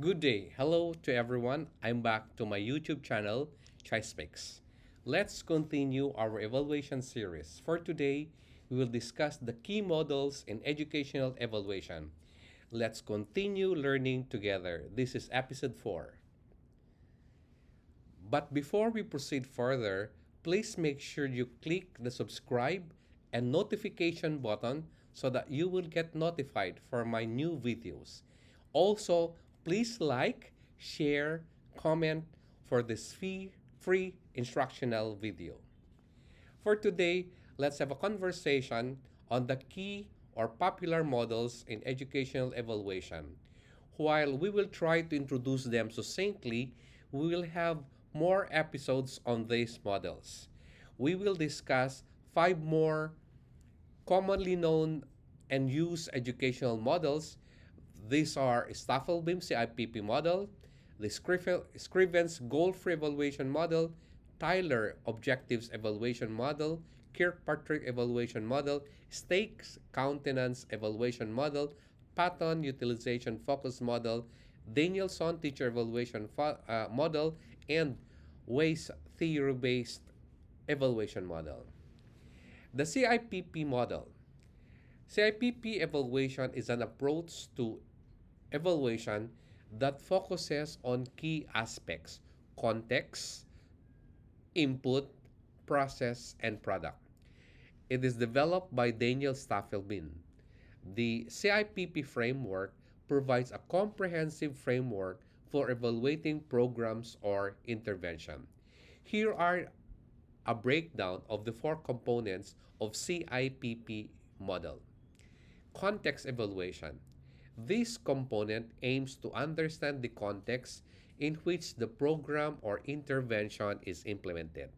Good day. Hello to everyone. I'm back to my YouTube channel, ChaSpeaks. Let's continue our evaluation series. For today, we will discuss the key models in educational evaluation. Let's continue learning together. This is episode 4. But before we proceed further, please make sure you click the subscribe and notification button so that you will get notified for my new videos. Also, please like, share, comment for this free instructional video. For today, let's have a conversation on the key or popular models in educational evaluation. While we will try to introduce them succinctly, we will have more episodes on these models. We will discuss 5 more commonly known and used educational models. These are Staffelbeam CIPP model, the Scriven's goal-free evaluation model, Tyler objectives evaluation model, Kirkpatrick evaluation model, Stakes countenance evaluation model, Patton utilization-focused model, Danielson teacher evaluation model, and Weiss theory-based evaluation model. The CIPP model. CIPP evaluation is an approach to evaluation that focuses on key aspects: context, input, process, and product. It is developed by Daniel Staffelbein. The CIPP framework provides a comprehensive framework for evaluating programs or intervention. Here are a breakdown of the 4 components of CIPP model. Context evaluation. This component aims to understand the context in which the program or intervention is implemented.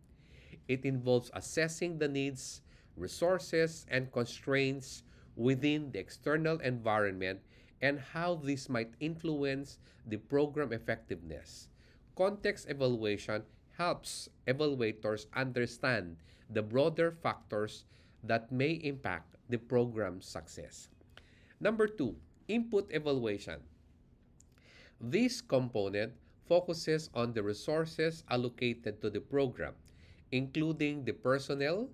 It involves assessing the needs, resources, and constraints within the external environment and how this might influence the program effectiveness. Context evaluation helps evaluators understand the broader factors that may impact the program's success. Number 2, input evaluation. This component focuses on the resources allocated to the program, including the personnel,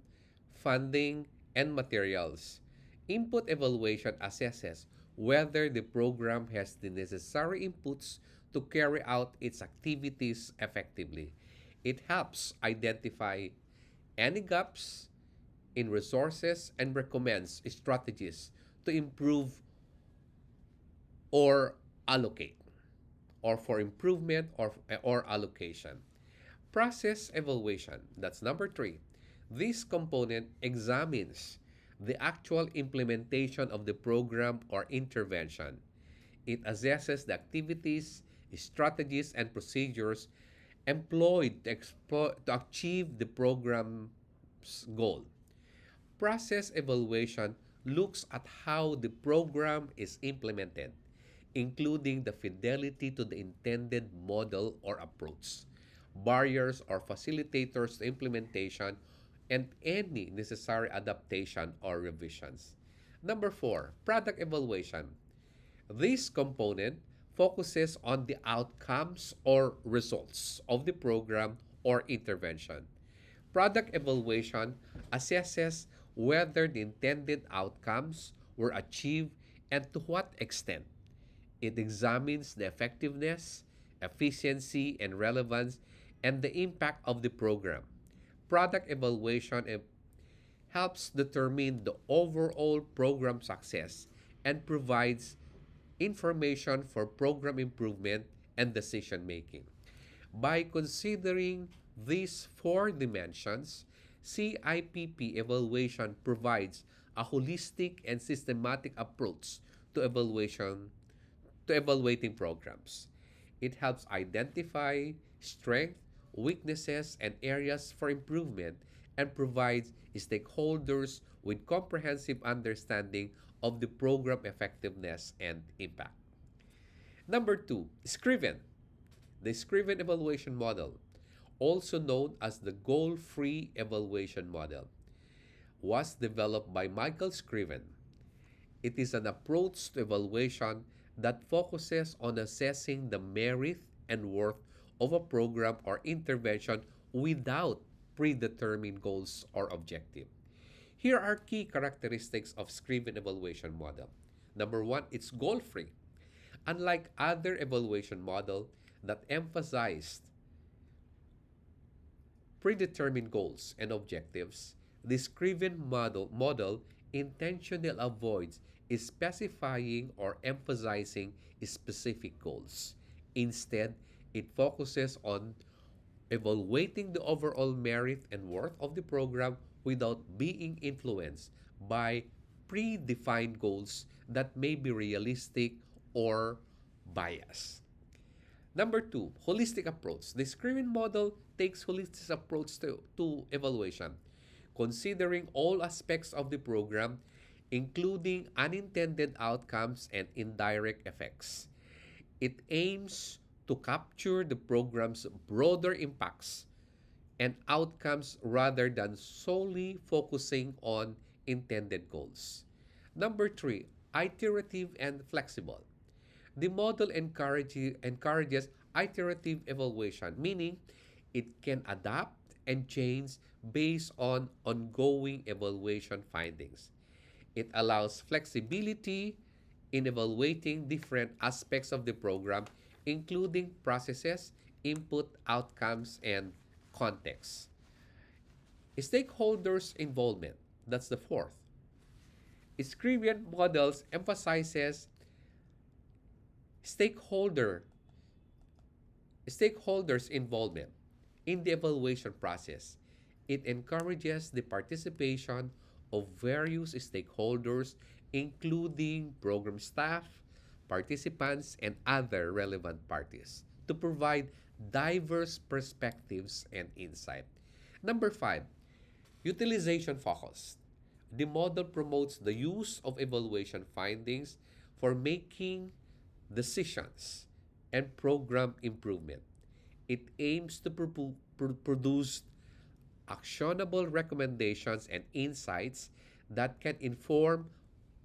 funding, and materials. Input evaluation assesses whether the program has the necessary inputs to carry out its activities effectively. It helps identify any gaps in resources and recommends strategies to improve or allocate, or for improvement or allocation. Process evaluation, that's number 3. This component examines the actual implementation of the program or intervention. It assesses the activities, strategies, and procedures employed to achieve the program's goal. Process evaluation looks at how the program is implemented, including the fidelity to the intended model or approach, barriers or facilitators to implementation, and any necessary adaptation or revisions. Number 4, product evaluation. This component focuses on the outcomes or results of the program or intervention. Product evaluation assesses whether the intended outcomes were achieved and to what extent. It examines the effectiveness, efficiency, and relevance and the impact of the program. Product evaluation helps determine the overall program success and provides information for program improvement and decision making. By considering these 4 dimensions, CIPP evaluation provides a holistic and systematic approach to evaluating programs. It helps identify strengths, weaknesses, and areas for improvement and provides stakeholders with comprehensive understanding of the program effectiveness and impact. Number 2, Scriven. The Scriven evaluation model, also known as the goal-free evaluation model, was developed by Michael Scriven. It is an approach to evaluation that focuses on assessing the merit and worth of a program or intervention without predetermined goals or objective. Here are key characteristics of Scriven evaluation model. Number one, it's goal-free. Unlike other evaluation model that emphasized predetermined goals and objectives, the Scriven model intentionally avoids specifying or emphasizing specific goals. Instead, it focuses on evaluating the overall merit and worth of the program without being influenced by predefined goals that may be realistic or biased. Number two, holistic approach. The Scriven model takes holistic approach to evaluation, considering all aspects of the program, including unintended outcomes and indirect effects. It aims to capture the program's broader impacts and outcomes rather than solely focusing on intended goals. Number three, iterative and flexible. The model encourages iterative evaluation, meaning it can adapt and change based on ongoing evaluation findings. It allows flexibility in evaluating different aspects of the program, including processes, input, outcomes, and context. Stakeholders' involvement. That's the fourth. Scriven models emphasizes stakeholder stakeholders' involvement in the evaluation process. It encourages the participation of various stakeholders, including program staff, participants, and other relevant parties, to provide diverse perspectives and insight. Number five, utilization focused. The model promotes the use of evaluation findings for making decisions and program improvement. It aims to produce actionable recommendations and insights that can inform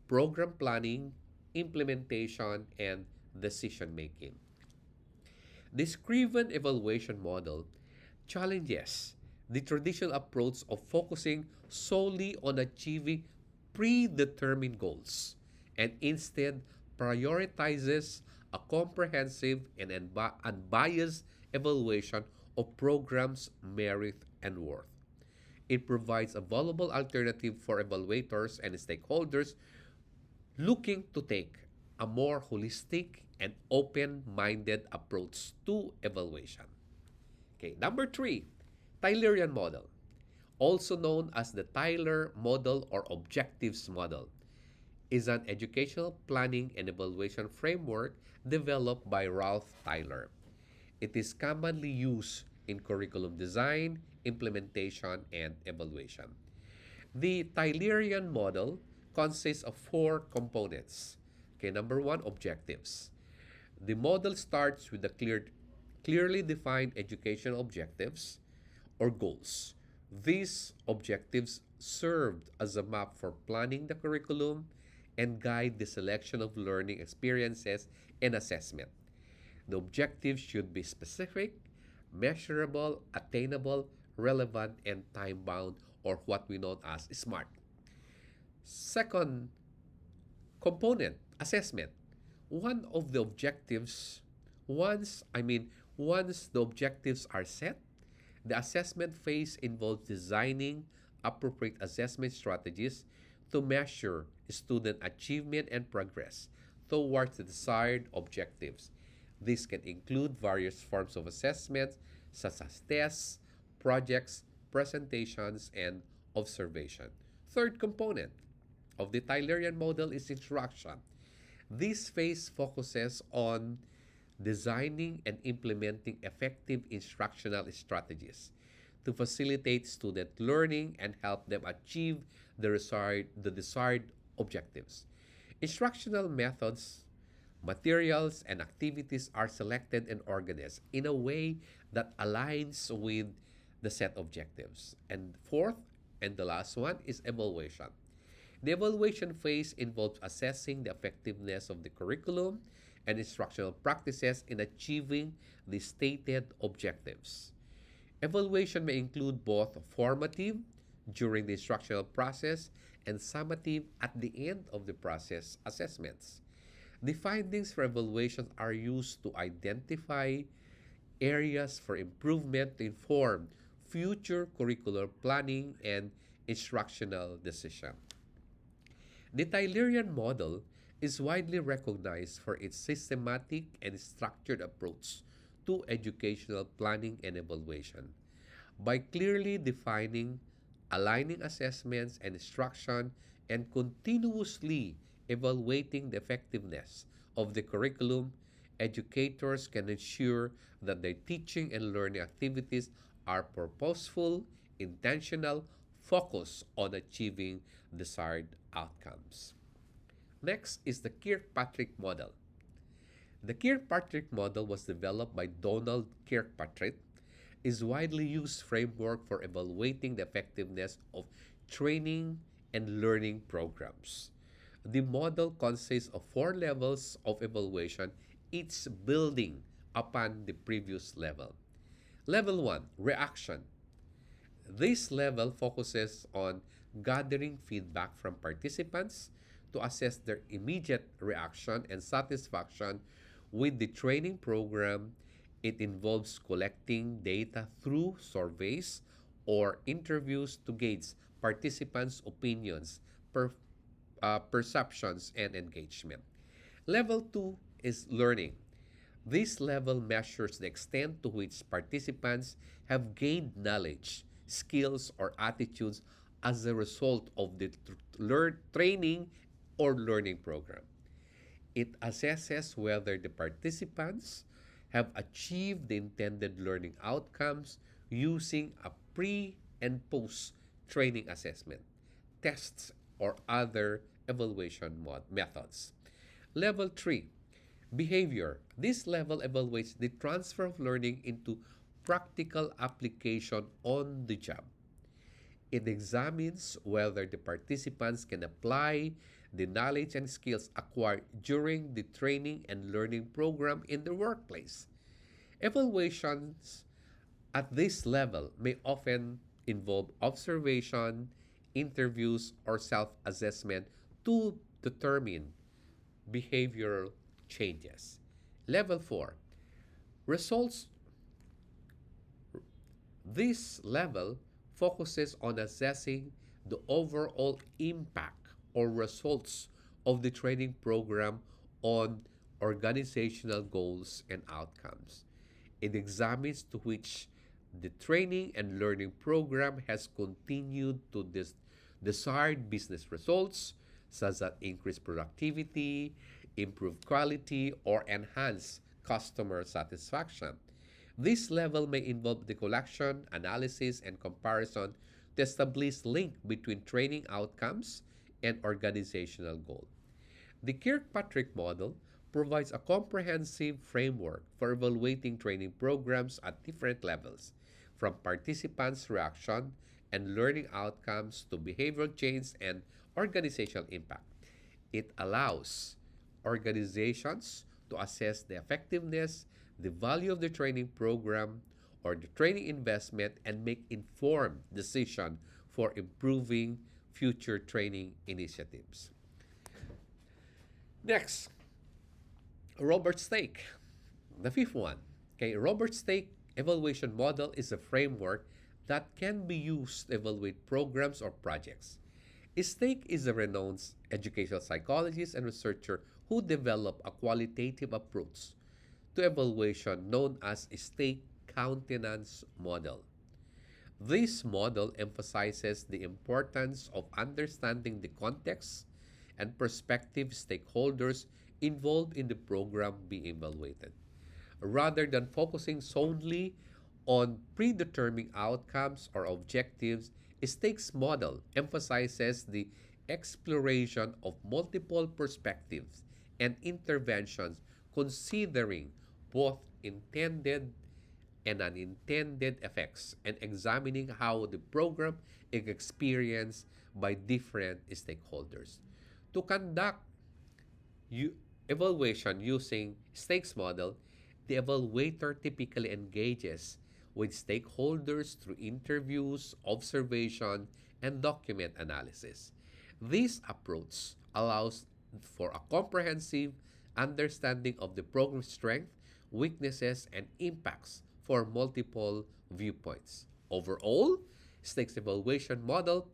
program planning, implementation, and decision making. The Scriven evaluation model challenges the traditional approach of focusing solely on achieving predetermined goals and instead prioritizes a comprehensive and unbiased evaluation of programs' merit and worth. It provides a valuable alternative for evaluators and stakeholders looking to take a more holistic and open-minded approach to evaluation. Okay, number three, Tylerian model, also known as the Tyler model or objectives model, is an educational planning and evaluation framework developed by Ralph Tyler. It is commonly used in curriculum design, implementation, and evaluation. The Tylerian model consists of four components. Okay, number one, objectives. The model starts with the clearly defined educational objectives or goals. These objectives served as a map for planning the curriculum and guide the selection of learning experiences and assessment. The objectives should be specific, measurable, attainable, relevant, and time-bound, or what we know as SMART. Second component, assessment. One of the objectives, once the objectives are set, the assessment phase involves designing appropriate assessment strategies to measure student achievement and progress towards the desired objectives. This can include various forms of assessment, such as tests, projects, presentations, and observation. Third component of the Tylerian model is instruction. This phase focuses on designing and implementing effective instructional strategies to facilitate student learning and help them achieve the desired objectives. Instructional methods, materials, and activities are selected and organized in a way that aligns with the set objectives. And fourth, and the last one, is evaluation. The evaluation phase involves assessing the effectiveness of the curriculum, and instructional practices in achieving the stated objectives. Evaluation may include both formative during the instructional process and summative at the end of the process assessments. The findings for evaluation are used to identify areas for improvement to inform future curricular planning and instructional decision. The Tylerian model is widely recognized for its systematic and structured approach to educational planning and evaluation. By clearly defining, aligning assessments and instruction, and continuously evaluating the effectiveness of the curriculum, educators can ensure that their teaching and learning activities are purposeful, intentional, focused on achieving desired outcomes. Next is the Kirkpatrick model. The Kirkpatrick model was developed by Donald Kirkpatrick, is widely used framework for evaluating the effectiveness of training and learning programs. The model consists of four levels of evaluation, each building upon the previous level. Level 1, reaction. This level focuses on gathering feedback from participants to assess their immediate reaction and satisfaction with the training program. It involves collecting data through surveys or interviews to gauge participants' opinions, perceptions, and engagement. Level 2 is learning. This level measures the extent to which participants have gained knowledge, skills, or attitudes as a result of the training or learning program. It assesses whether the participants have achieved the intended learning outcomes using a pre and post training assessment, tests, or other evaluation methods. Level 3, behavior. This level evaluates the transfer of learning into practical application on the job. It examines whether the participants can apply the knowledge and skills acquired during the training and learning program in the workplace. Evaluations at this level may often involve observation, interviews, or self assessment to determine behavioral changes. Level 4, results. This level focuses on assessing the overall impact or results of the training program on organizational goals and outcomes. It examines to which the training and learning program has continued to desired business results, such as increased productivity, improved quality, or enhanced customer satisfaction. This level may involve the collection, analysis, and comparison to establish link between training outcomes and organizational goal. The Kirkpatrick model provides a comprehensive framework for evaluating training programs at different levels, from participants' reaction and learning outcomes to behavioral change and organizational impact. It allows organizations to assess the effectiveness, the value of the training program or the training investment, and make informed decision for improving future training initiatives. Next, Robert Stake, the fifth one. Okay, Robert Stake evaluation model is a framework that can be used to evaluate programs or projects. Stake is a renowned educational psychologist and researcher who developed a qualitative approach to evaluation known as Stake countenance model. This model emphasizes the importance of understanding the context and prospective stakeholders involved in the program being evaluated, rather than focusing solely on predetermining outcomes or objectives. Stake's model emphasizes the exploration of multiple perspectives and interventions, considering both intended and unintended effects and examining how the program is experienced by different stakeholders. To conduct evaluation using stakes model, the evaluator typically engages with stakeholders through interviews, observation, and document analysis. This approach allows for a comprehensive understanding of the program's strength, weaknesses, and impacts for multiple viewpoints. Overall, stakes evaluation model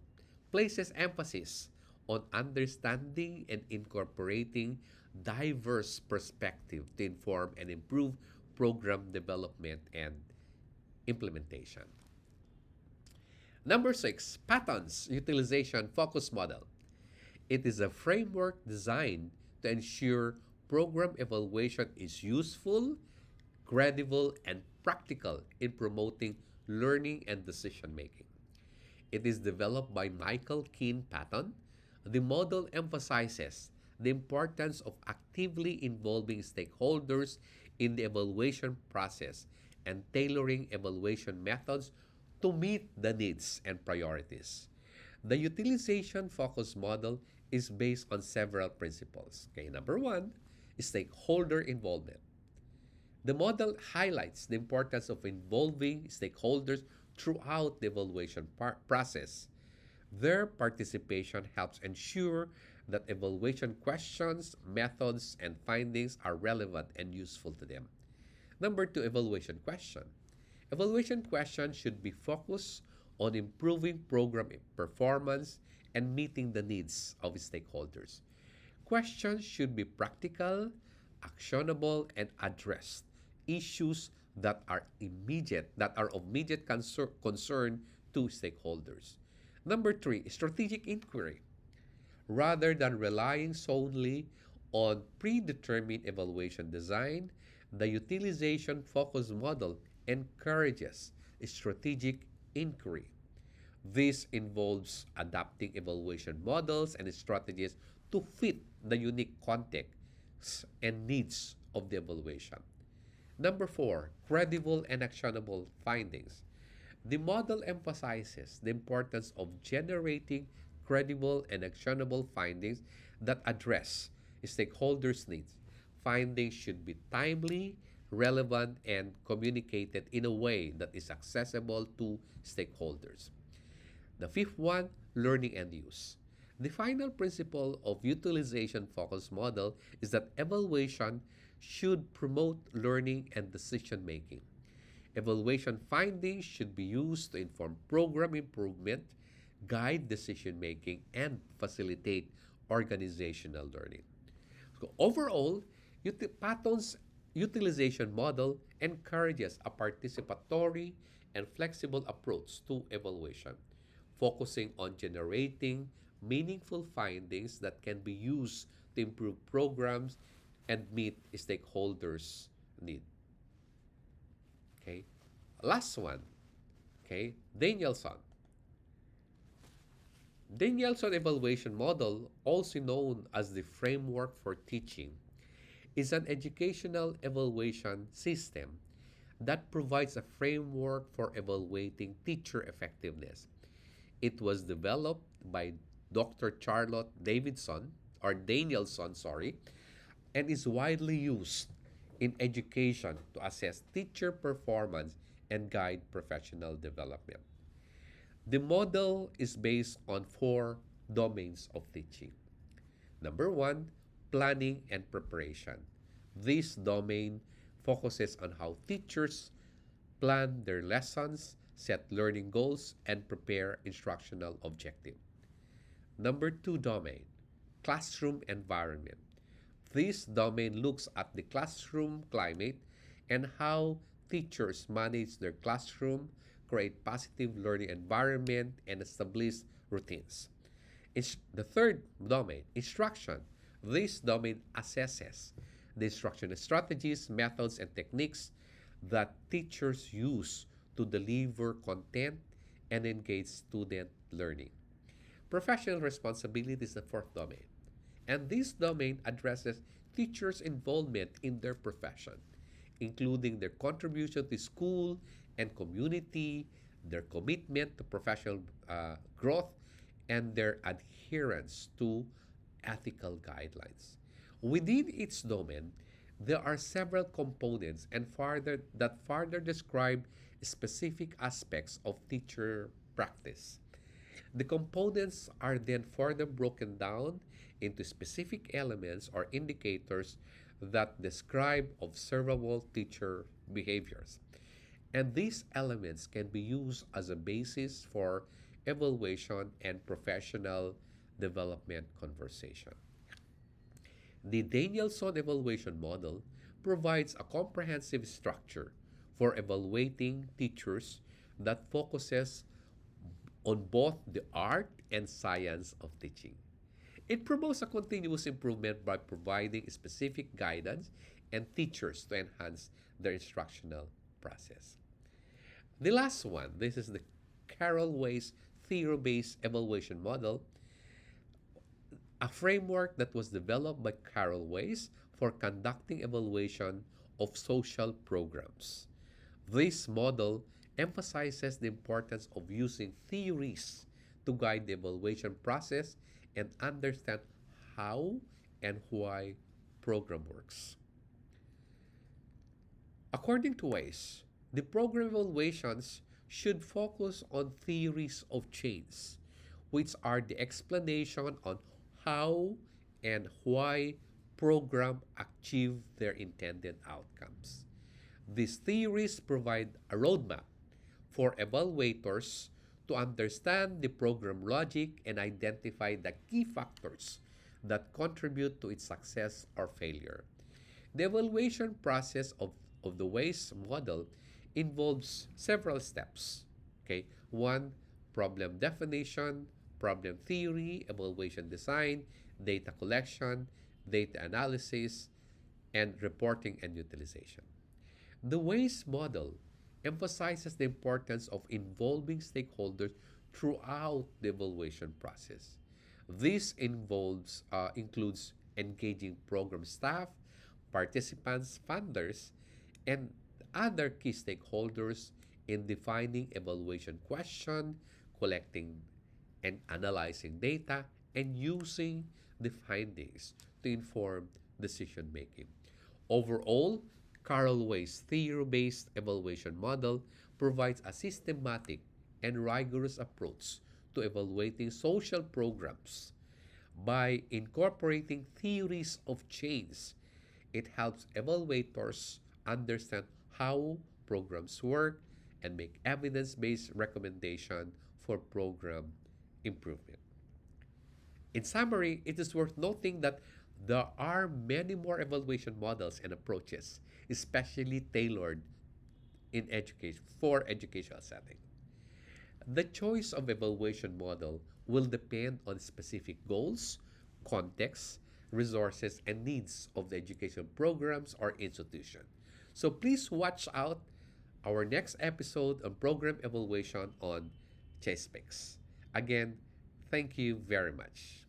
places emphasis on understanding and incorporating diverse perspective to inform and improve program development and implementation. Number six, Patton's utilization focus model. It is a framework designed to ensure program evaluation is useful, credible, and practical in promoting learning and decision making. It is developed by Michael Keane Patton. The model emphasizes the importance of actively involving stakeholders in the evaluation process and tailoring evaluation methods to meet the needs and priorities. The utilization focus model is based on several principles. Okay, number one, stakeholder involvement. The model highlights the importance of involving stakeholders throughout the evaluation process. Their participation helps ensure that evaluation questions, methods, and findings are relevant and useful to them. Number two, evaluation question. Evaluation questions should be focused on improving program performance and meeting the needs of stakeholders. Questions should be practical, actionable, and address issues that are of immediate concern to stakeholders. Number three, strategic inquiry. Rather than relying solely on predetermined evaluation design, the utilization focus model encourages strategic inquiry. This involves adapting evaluation models and strategies to fit the unique context and needs of the evaluation. Number four, credible and actionable findings. The model emphasizes the importance of generating credible and actionable findings that address stakeholders' needs. Findings should be timely, relevant, and communicated in a way that is accessible to stakeholders. The fifth one, learning and use. The final principle of utilization focus model is that evaluation should promote learning and decision making. Evaluation findings should be used to inform program improvement, guide decision making, and facilitate organizational learning. So overall, Patton's utilization model encourages a participatory and flexible approach to evaluation, focusing on generating meaningful findings that can be used to improve programs and meet stakeholders' need. Okay. Last one. Okay. Danielson evaluation model, also known as the framework for teaching, is an educational evaluation system that provides a framework for evaluating teacher effectiveness. It was developed by Dr. Charlotte Davidson or Danielson, sorry, and is widely used in education to assess teacher performance and guide professional development. The model is based on four domains of teaching. Number one, planning and preparation. This domain focuses on how teachers plan their lessons, set learning goals, and prepare instructional objectives. Number two domain, classroom environment. This domain looks at the classroom climate and how teachers manage their classroom, create positive learning environment, and establish routines. The third domain, instruction. This domain assesses the instructional strategies, methods, and techniques that teachers use to deliver content and engage student learning. Professional responsibility is the fourth domain. And this domain addresses teachers' involvement in their profession, including their contribution to school and community, their commitment to professional growth, and their adherence to ethical guidelines. Within each domain, there are several components and further describe specific aspects of teacher practice. The components are then further broken down into specific elements or indicators that describe observable teacher behaviors. And these elements can be used as a basis for evaluation and professional development conversation. The Danielson evaluation model provides a comprehensive structure for evaluating teachers that focuses on both the art and science of teaching. It promotes a continuous improvement by providing specific guidance and teachers to enhance their instructional process. The last one, this is the Carroll Weiss theory-based evaluation model, a framework that was developed by Carroll Weiss for conducting evaluation of social programs. This model emphasizes the importance of using theories to guide the evaluation process and understand how and why program works. According to Weiss, the program evaluations should focus on theories of change, which are the explanation on how and why program achieve their intended outcomes. These theories provide a roadmap for evaluators to understand the program logic and identify the key factors that contribute to its success or failure. The evaluation process of the Weiss model involves several steps. Okay, one, problem definition, problem theory, evaluation design, data collection, data analysis, and reporting and utilization. The Weiss model emphasizes the importance of involving stakeholders throughout the evaluation process. This includes engaging program staff, participants, funders, and other key stakeholders in defining evaluation question, collecting and analyzing data, and using the findings to inform decision making. Overall, Carl Weiss' theory-based evaluation model provides a systematic and rigorous approach to evaluating social programs. By incorporating theories of change, it helps evaluators understand how programs work and make evidence-based recommendation for program improvement. In summary, it is worth noting that there are many more evaluation models and approaches, especially tailored in education for educational setting. The choice of evaluation model will depend on specific goals, context, resources, and needs of the education programs or institution. So please watch out our next episode on program evaluation on ChaSpeaks. Again, thank you very much.